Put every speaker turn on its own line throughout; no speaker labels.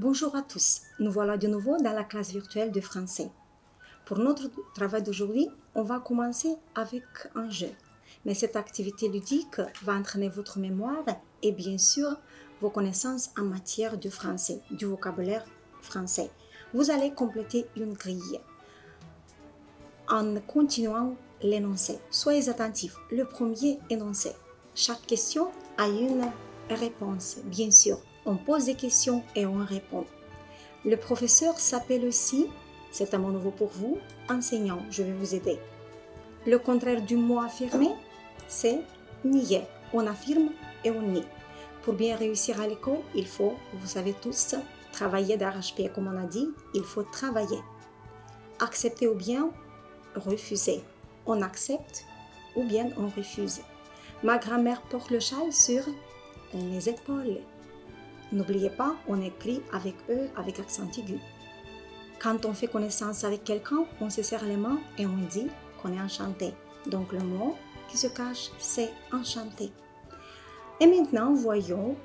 Bonjour à tous, nous voilà de nouveau dans la classe virtuelle de français. Pour notre travail d'aujourd'hui, on va commencer avec un jeu. Mais cette activité ludique va entraîner votre mémoire et bien sûr vos connaissances en matière de français, du vocabulaire français. Vous allez compléter une grille en continuant l'énoncé. Soyez attentifs. Le premier énoncé. Chaque question a une réponse, bien sûr. On pose des questions et on répond. Le professeur s'appelle aussi, c'est un mot nouveau pour vous, enseignant. Je vais vous aider. Le contraire du mot affirmé, c'est nier. On affirme et on nie. Pour bien réussir à l'école, il faut, vous savez tous, travailler d'arrache-pied. Comme on a dit, il faut travailler. Accepter ou bien refuser. On accepte ou bien on refuse. Ma grand-mère porte le châle sur les épaules. N'oubliez pas, on écrit avec E, avec accent aigu. Quand on fait connaissance avec quelqu'un, on se serre les mains et on dit qu'on est enchanté. Donc le mot qui se cache, c'est enchanté. Et maintenant, voyons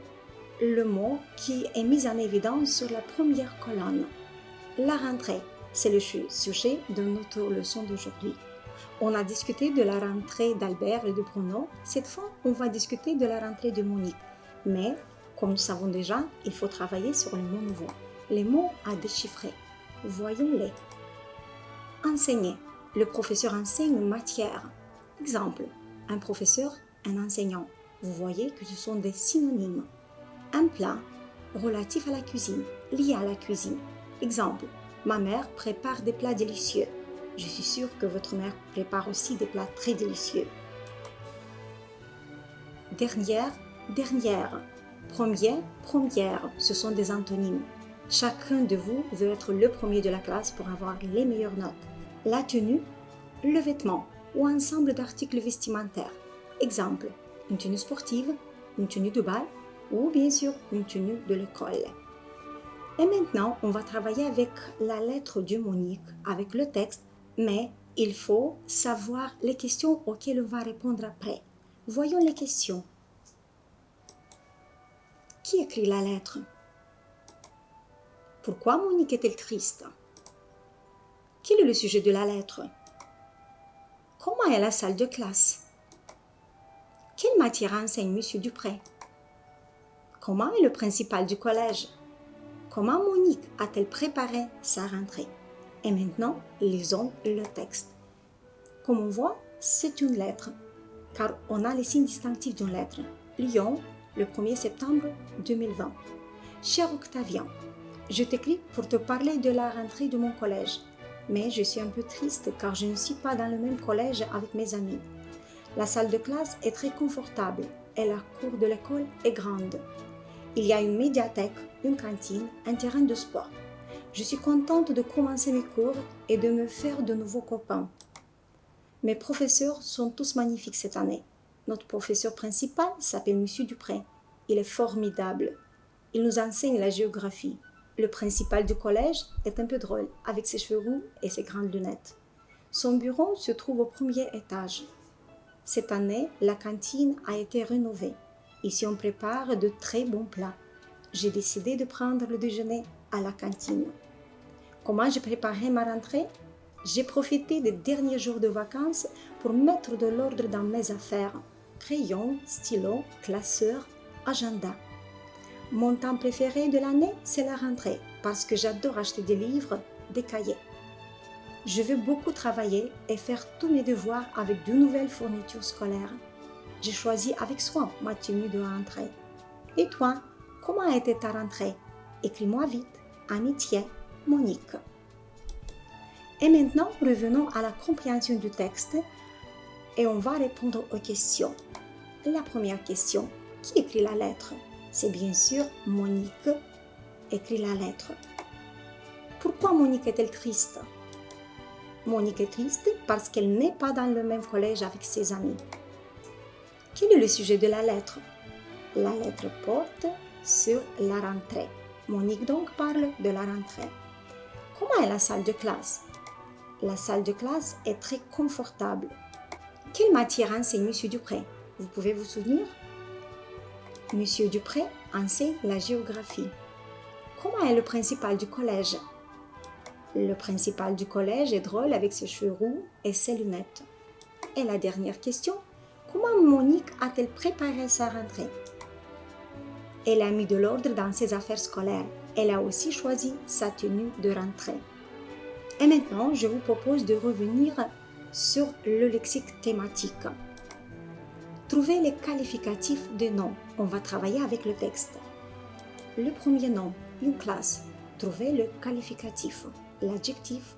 le mot qui est mis en évidence sur la première colonne. La rentrée, c'est le sujet de notre leçon d'aujourd'hui. On a discuté de la rentrée d'Albert et de Bruno. Cette fois, on va discuter de la rentrée de Monique. Mais, comme nous savons déjà, il faut travailler sur les mots nouveaux. Les mots à déchiffrer. Voyons-les. Enseigner. Le professeur enseigne une matière. Exemple, un professeur, un enseignant. Vous voyez que ce sont des synonymes. Un plat relatif à la cuisine, lié à la cuisine. Exemple, ma mère prépare des plats délicieux. Je suis sûre que votre mère prépare aussi des plats très délicieux. Dernière, dernière. Premier, première. Ce sont des antonymes. Chacun de vous veut être le premier de la classe pour avoir les meilleures notes. La tenue, le vêtement ou ensemble d'articles vestimentaires. Exemple, une tenue sportive, une tenue de bal ou bien sûr une tenue de l'école. Et maintenant, on va travailler avec la lettre de Monique, avec le texte, mais il faut savoir les questions auxquelles on va répondre après. Voyons les questions. Qui écrit la lettre? Pourquoi Monique est-elle triste? Quel est le sujet de la lettre? Comment est la salle de classe? Quelle matière enseigne Monsieur Dupré? Comment est le principal du collège? Comment Monique a-t-elle préparé sa rentrée? Et maintenant, lisons le texte. Comme on voit, c'est une lettre, car on a les signes distinctifs d'une lettre. Lyon, le 1er septembre 2020. Cher Octavien, je t'écris pour te parler de la rentrée de mon collège. Mais je suis un peu triste car je ne suis pas dans le même collège avec mes amis. La salle de classe est très confortable et la cour de l'école est grande. Il y a une médiathèque, une cantine, un terrain de sport. Je suis contente de commencer mes cours et de me faire de nouveaux copains. Mes professeurs sont tous magnifiques cette année. Notre professeur principal s'appelle Monsieur Dupré. Il est formidable. Il nous enseigne la géographie. Le principal du collège est un peu drôle, avec ses cheveux roux et ses grandes lunettes. Son bureau se trouve au premier étage. Cette année, la cantine a été rénovée. Ici, on prépare de très bons plats. J'ai décidé de prendre le déjeuner à la cantine. Comment j'ai préparé ma rentrée? J'ai profité des derniers jours de vacances pour mettre de l'ordre dans mes affaires. Crayons, stylos, classeurs, agenda. Mon temps préféré de l'année, c'est la rentrée, parce que j'adore acheter des livres, des cahiers. Je veux beaucoup travailler et faire tous mes devoirs avec de nouvelles fournitures scolaires. J'ai choisi avec soin ma tenue de rentrée. Et toi, comment a été ta rentrée? Écris-moi vite. Amitié, Monique. Et maintenant, revenons à la compréhension du texte et on va répondre aux questions. La première question, qui écrit la lettre? C'est bien sûr Monique écrit la lettre. Pourquoi Monique est-elle triste? Monique est triste parce qu'elle n'est pas dans le même collège avec ses amis. Quel est le sujet de la lettre? La lettre porte sur la rentrée. Monique donc parle de la rentrée. Comment est la salle de classe? La salle de classe est très confortable. Quelle matière enseigne Monsieur Dupré? Vous pouvez vous souvenir? Monsieur Dupré enseigne la géographie. Comment est le principal du collège? Le principal du collège est drôle avec ses cheveux roux et ses lunettes. Et la dernière question, comment Monique a-t-elle préparé sa rentrée? Elle a mis de l'ordre dans ses affaires scolaires. Elle a aussi choisi sa tenue de rentrée. Et maintenant, je vous propose de revenir sur le lexique thématique. Trouvez les qualificatifs de nom. On va travailler avec le texte. Le premier nom, une classe. Trouvez le qualificatif, l'adjectif.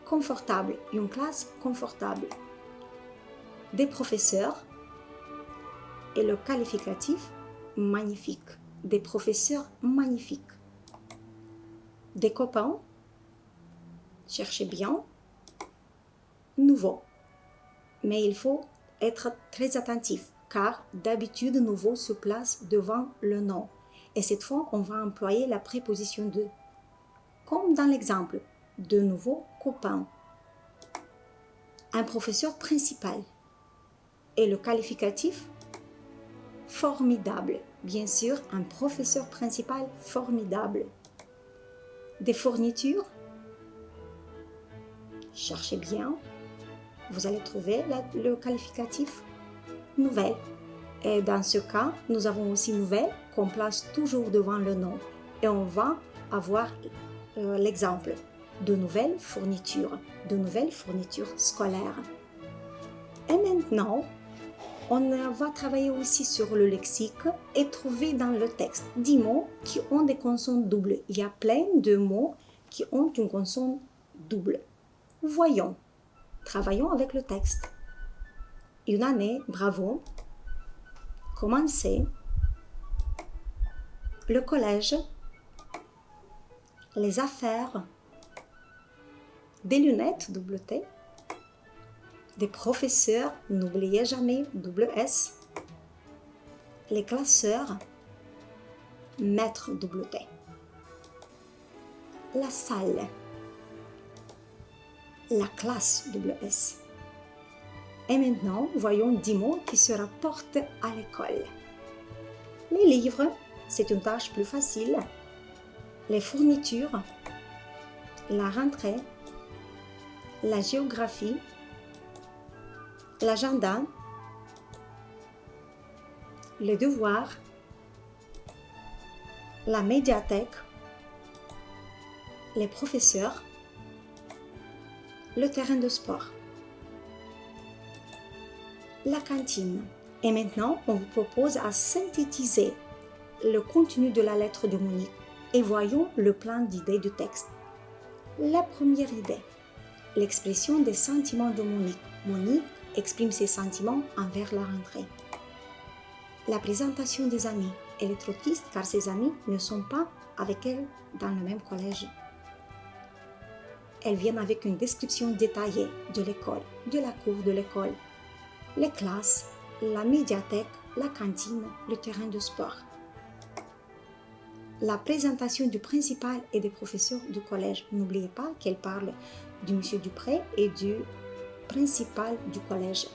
Confortable, une classe confortable. Des professeurs et le qualificatif magnifique. Des professeurs magnifiques. Des copains, cherchez bien, nouveau. Mais il faut être très attentif car d'habitude nouveau se place devant le nom. Et cette fois, on va employer la préposition de. Comme dans l'exemple, de nouveau copain. Un professeur principal. Et le qualificatif formidable. Bien sûr, un professeur principal formidable. Des fournitures. Cherchez bien. Vous allez trouver le qualificatif nouvelle. Et dans ce cas, nous avons aussi nouvelle qu'on place toujours devant le nom. Et on va avoir l'exemple de nouvelles fournitures scolaires. Et maintenant, on va travailler aussi sur le lexique et trouver dans le texte 10 mots qui ont des consonnes doubles. Il y a plein de mots qui ont une consonne double. Voyons, travaillons avec le texte. Une année, bravo. Commencer. Le collège. Les affaires. Des lunettes, double T. Des professeurs, n'oubliez jamais, double S. Les classeurs, maître, double T. La salle, la classe, double S. Et maintenant, voyons 10 mots qui se rapportent à l'école. Les livres, c'est une tâche plus facile. Les fournitures, la rentrée, la géographie, l'agenda, les devoirs, la médiathèque, les professeurs, le terrain de sport, la cantine. Et maintenant, on vous propose à synthétiser le contenu de la lettre de Monique et voyons le plan d'idées du texte. La première idée, l'expression des sentiments de Monique. Monique exprime ses sentiments envers la rentrée. La présentation des amis. Elle est trop triste car ses amis ne sont pas avec elle dans le même collège. Elles viennent avec une description détaillée de l'école, de la cour de l'école, les classes, la médiathèque, la cantine, le terrain de sport. La présentation du principal et des professeurs du collège. N'oubliez pas qu'elle parle du monsieur Dupré et du principal du collège.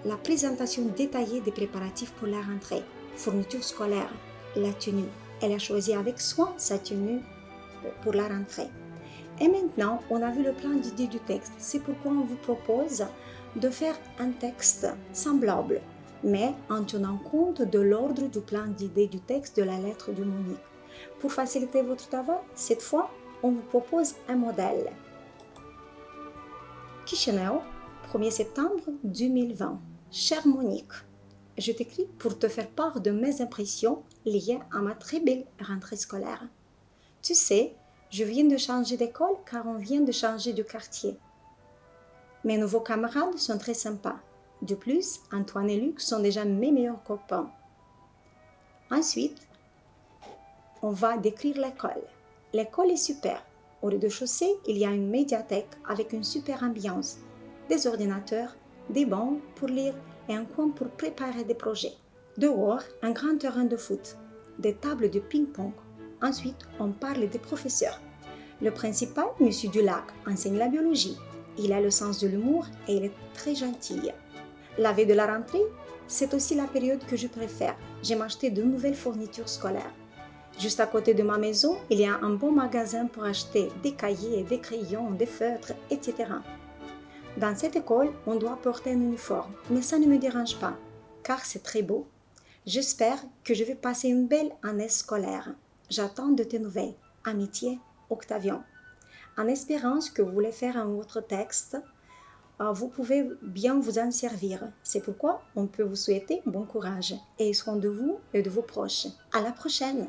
La présentation détaillée des préparatifs pour la rentrée, fourniture scolaire, la tenue. Elle a choisi avec soin sa tenue pour la rentrée. Et maintenant, on a vu le plan d'idée du texte. C'est pourquoi on vous propose de faire un texte semblable, mais en tenant compte de l'ordre du plan d'idée du texte de la lettre de Monique. Pour faciliter votre travail, cette fois, on vous propose un modèle. Chisinau, 1er septembre 2020. Chère Monique, je t'écris pour te faire part de mes impressions liées à ma très belle rentrée scolaire. Tu sais, je viens de changer d'école car on vient de changer de quartier. Mes nouveaux camarades sont très sympas. De plus, Antoine et Luc sont déjà mes meilleurs copains. Ensuite, on va décrire l'école. L'école est super. Au rez-de-chaussée, il y a une médiathèque avec une super ambiance, des ordinateurs, des bancs pour lire et un coin pour préparer des projets. Dehors, un grand terrain de foot, des tables de ping-pong. Ensuite, on parle des professeurs. Le principal, Monsieur Dulac, enseigne la biologie. Il a le sens de l'humour et il est très gentil. La veille de la rentrée, C'est aussi la période que je préfère. J'aime acheter de nouvelles fournitures scolaires. Juste à côté de ma maison, il y a un bon magasin pour acheter des cahiers, des crayons, des feutres, etc. Dans cette école, on doit porter un uniforme, mais ça ne me dérange pas, car c'est très beau. J'espère que je vais passer une belle année scolaire. J'attends de tes nouvelles. Amitié, Octavian. En espérant que vous voulez faire un autre texte, vous pouvez bien vous en servir. C'est pourquoi on peut vous souhaiter bon courage et soin de vous et de vos proches. À la prochaine!